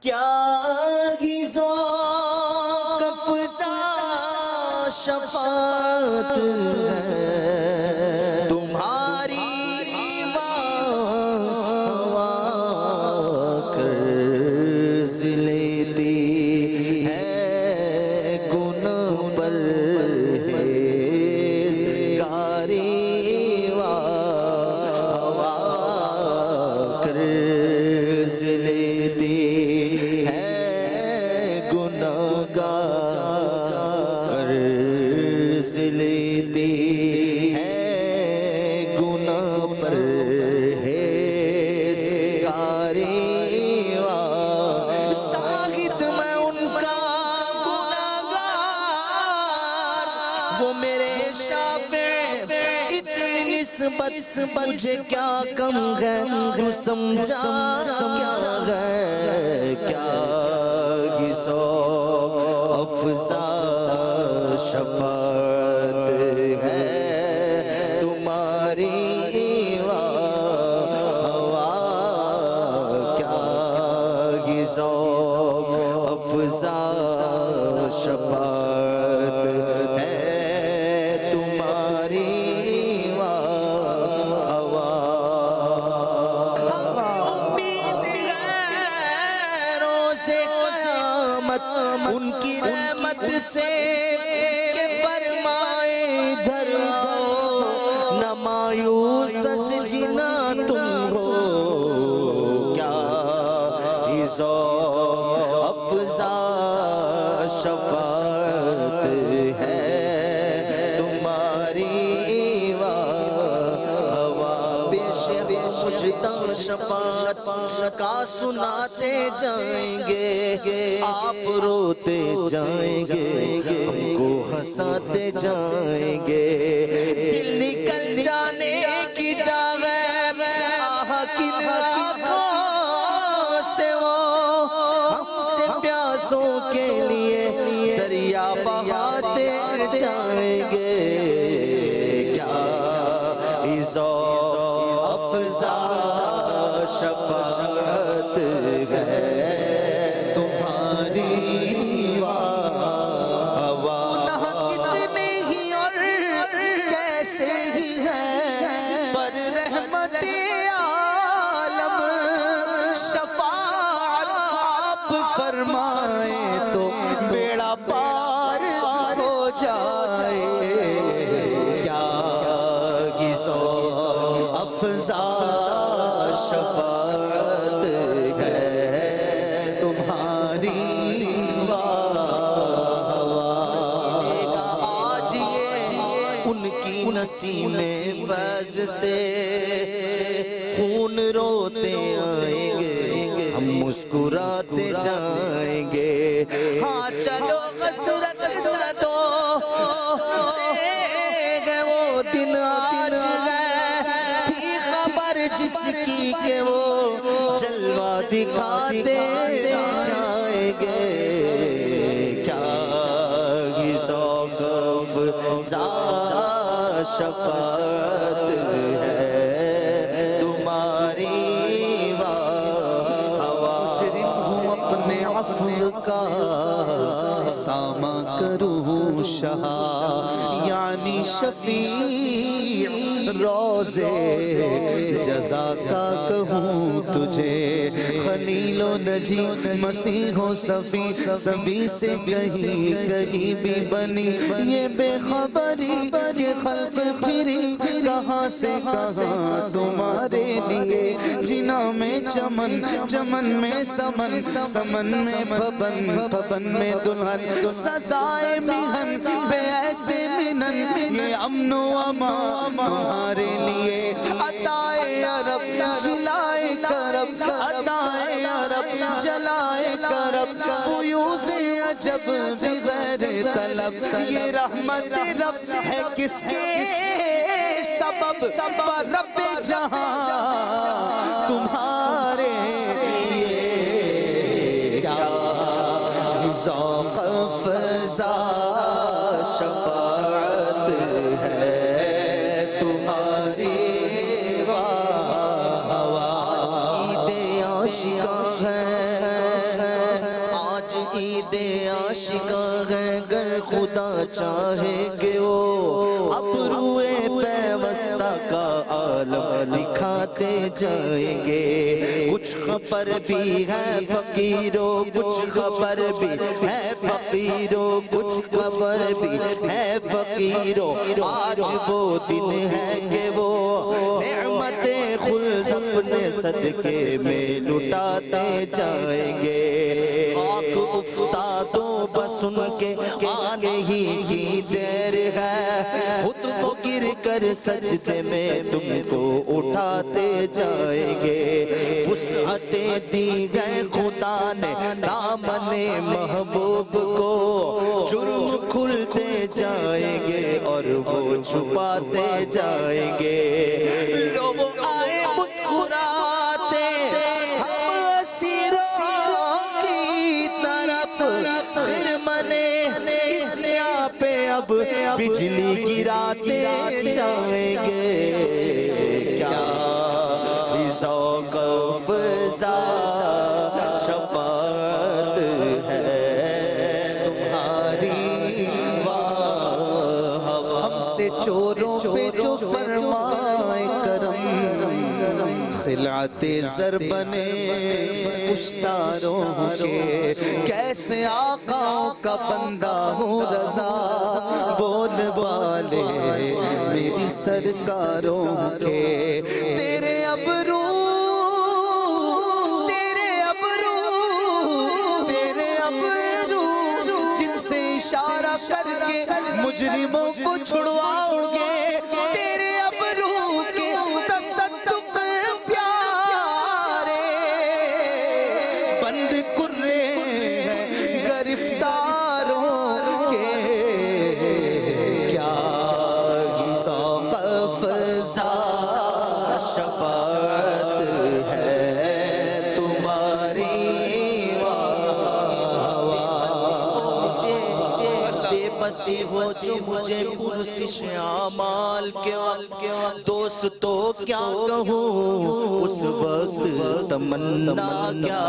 کیا ہی ذوق افزا شفاعت ہے تمہاری قرض لیتی ہے گناہ پرہیزگاری قرض لیتی ہے گناہگار قرض لیتی ہے گناہ پرہیزگاری ساخت میں ان کا گناہگار وہ میرے شافع اتنی نسبت مجھے کیا کم ہے تو سمجھا کیا ہے کیا ہی ذوق افزا شفاعت ہے تمہاری کیا ہی ذوق افزا شفاعت ہے تمہاری ان کی رحمت سے کہ فرمائے ادھر آؤ نہ مایوس جنا تم ہو کیا ہی ذوق افزا شفاعت ہے تمہاری مجھتا شفاعت کا سناتے جائیں گے آپ روتے جائیں گے ہم کو ہنساتے جائیں گے دل نکل جانے کی جاوے آہ کن آنکھوں سے وہ ہم سے پیاسوں کے لیے دریا بہاتے جائیں گے کیا ذوق افزا شفاعت ہے تمہاری گناہ کتنے ہی اور کیسے ہی ہیں پر رحمت عالم شفاعت آپ فرمائیں تو بیڑا پار ہو جائے کیا ہی ذوق افزا شفاعت ہے تمہاری آج یہ ان کی نسیم فیض سے خون روتے آئیں گے ہم مسکراتے جائیں گے ہاں چلو حسرت دو وہ دن آج ہے جس کی کہ وہ جلوہ دکھاتے جائیں گے کیا ہی ذوق افزا شفاعت ہے تمہاری مجرم ہوں اپنے عفو کا سامہ کروں شاہ یعنی شفیع روزے جزا کا کہوں تجھے خلیل و نجی مسیح و صفی سبھی سے کہیں بھی بنی یہ بے خبری یہ خلق پھری کہاں سے کہاں تمہارے لیے جنا میں چمن چمن میں سمن سمن میں پھپن پھپن میں دلہن سزائے مہن بے ایسے منن یہ امن و امان تمہارے لیے عطائے عرب جلائے کرب عطائے عرب جلائے کرب فیوز عجب بغیر طلب یہ رحمت رب ہے کس کے سبب رب جہاں تمہارے لیے کیا ذوق افزا شفاعت ہے تمہاری عید عاشقاں ہے عید عاشقاں ہے گر خدا چاہے گے وہ اب روئے پیوستہ کا عالم دکھاتے جائیں گے کچھ خبر بھی ہے فقیروں کچھ خبر بھی ہے فقیروں کچھ خبر بھی ہے فقیروں آج وہ دن ہے کہ وہ نعمت خلد اپنے صدقے میں لٹاتے جائیں گے خاک افتادوں بس ان کے آنے ہی کی دیر ہے خود وہ گر کر سجدے میں تم کو اٹھاتے جائیں گے وسعتیں دی گئے خدا نے دامن محبوب کو جرم کھلتے جائیں گے اور وہ چھپاتے جائیں گے لوگ آئے مسکراتے ہم اسیروں کی طرف پھر منے اسیا پہ اب بجلی گراتے جائیں گے کیا ذوق افزا شفاعت ہے تمہاری ہم سے چوروں پہ جو فرمائے کرم خلعت زر بنے پشتاروں کے کیسے آقاؤں کا بندہ ہوں رضا بول والے میری سرکاروں کے تیرے ابرو جن سے اشارہ کر کے مجرموں کو چھڑواؤ گے تیرے ابرو کے تصدق پیارے بند کرے گرفتاروں کے کیا ذوق افزا شفاعت ہے تمہاری بسی ہو جو مجھے پرسش اعمال کے دوستو کیا کہوں اس وقت تمنا کیا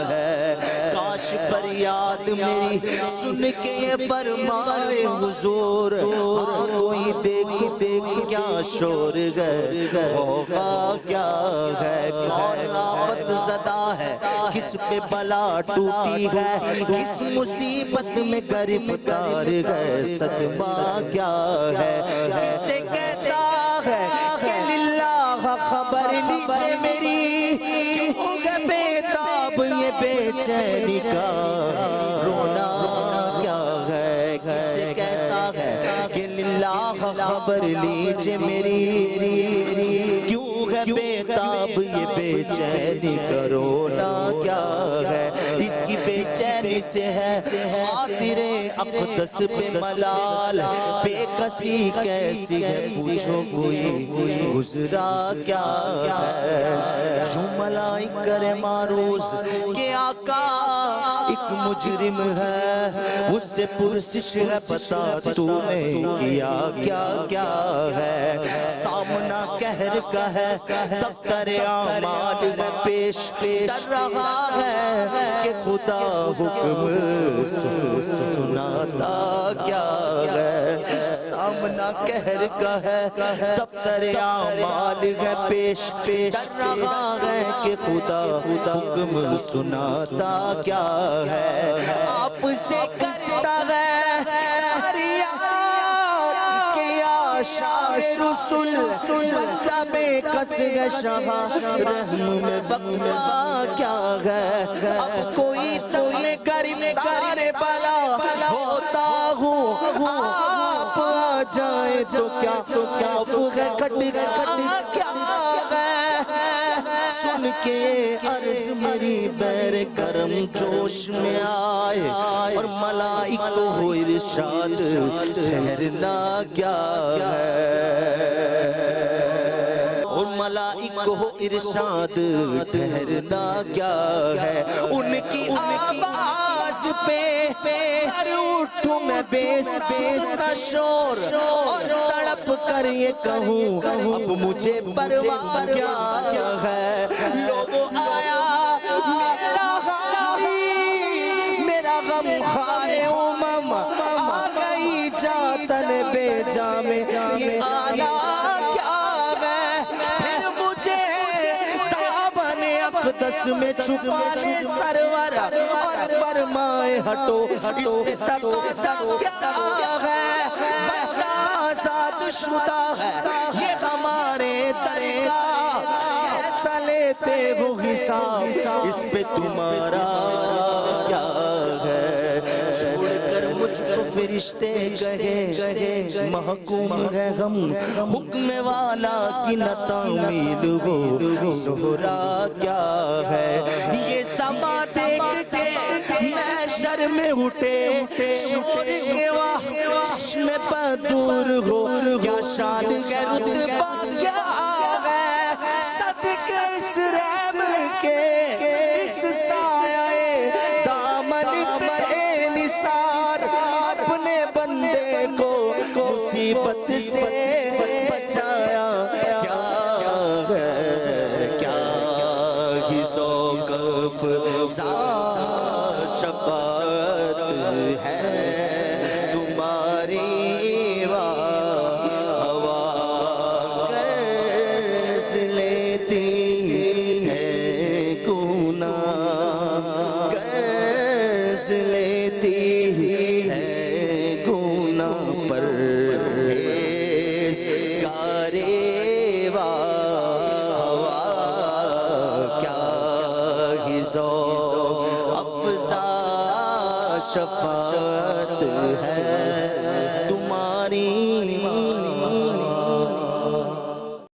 ہے کاش فریاد میری سن کے یہ فرمائے حضور کوئی دیکھ کیا شور ہے ہوگا کیا ہے کون آفت زدہ ہے کس پہ بلا ٹوٹی ہے کس مصیبت میں گرفتار ہے صدمہ کیا ہے کسے کہتا ہے کہ للہ خبر لیجے میری کیوں ہے بیتاب یہ بے چینی کا رونا کیا ہے کسے کہتا ہے کہ للہ خبر لیجے میری کیوں ہے بیتاب یہ بے چینی کا رونا کیا ہے اس کی بے چینی سے ہے خاطر اقدس پہ ملال بے کسی کیسی ہے پوچھو کوئی گزرا کیا ہے جو ملائک کرے معروض کہ آقا ایک مجرم ہے اس سے پرسش ہے بتا تو نے کیا کیا ہے سامنا قہر کا ہے دفتر اعمال ہے پیش کر رہا ہے کہ خدا حکم سناتا کیا ہے سامنا قہر کا ہے دفتر اعمال ہے پیش کر رہا ہے کہ خدا حکم سناتا کیا ہے آپ سے کرتا ہے شاہ رسول سب کس شاہ رحم میں بقا کیا ہے اب کوئی تمہیں گرفتار بلا ہوتا ہوں آپ آ جائے تو کیا کٹ کیا ہے سن کے عرض میری بیر کرم جوش میں آئے اور ملائک کو ہو ارشاد ٹھہرنا کیا ہے اور ملائک کو ہو ارشاد ٹھہرنا کیا ہے ان کی آواز پہ سر اٹھوں میں بیس کا شور اور تڑپ کر یہ کہوں اب مجھے پرواہ کیا ہے لوگوں آیا میرا غم خار امم آ گئی جاتن بے جامے یہ آنا کیا ہے پھر مجھے تابن اقدس میں چھپا لے سرور اور فرمائے ہٹو اس پہ تقاضا کیا ہے بندہ آزاد شدہ ہے یہ ہمارے درگاہ کیسا لیتے وہ حساب اس پہ تمہارا کیا ہے چھوڑ کر مجھ کو فرشتے کہے محکوم ہے غم حکم والا کی نہ تعمیل وہ زہرا کیا ہے یہ سما دیکھ کے محشر میں اٹھے شکر کے واہ چشم پر دور ہو کیا شان ہے رتبہ کیا ہے صدقے اس رحم کے اس سایہ دامن پہ نثار اپنے بندے کو مصیبت سے بچایا کیا ہے کیا ہی ذوق افزا شفاعت ہے تمہاری ہوا قرض لیتی ہے گناہ قرض لیتی ہے گناہ پرہیزگار ہوا کیا ہی ذوق افزا شفاعت ہے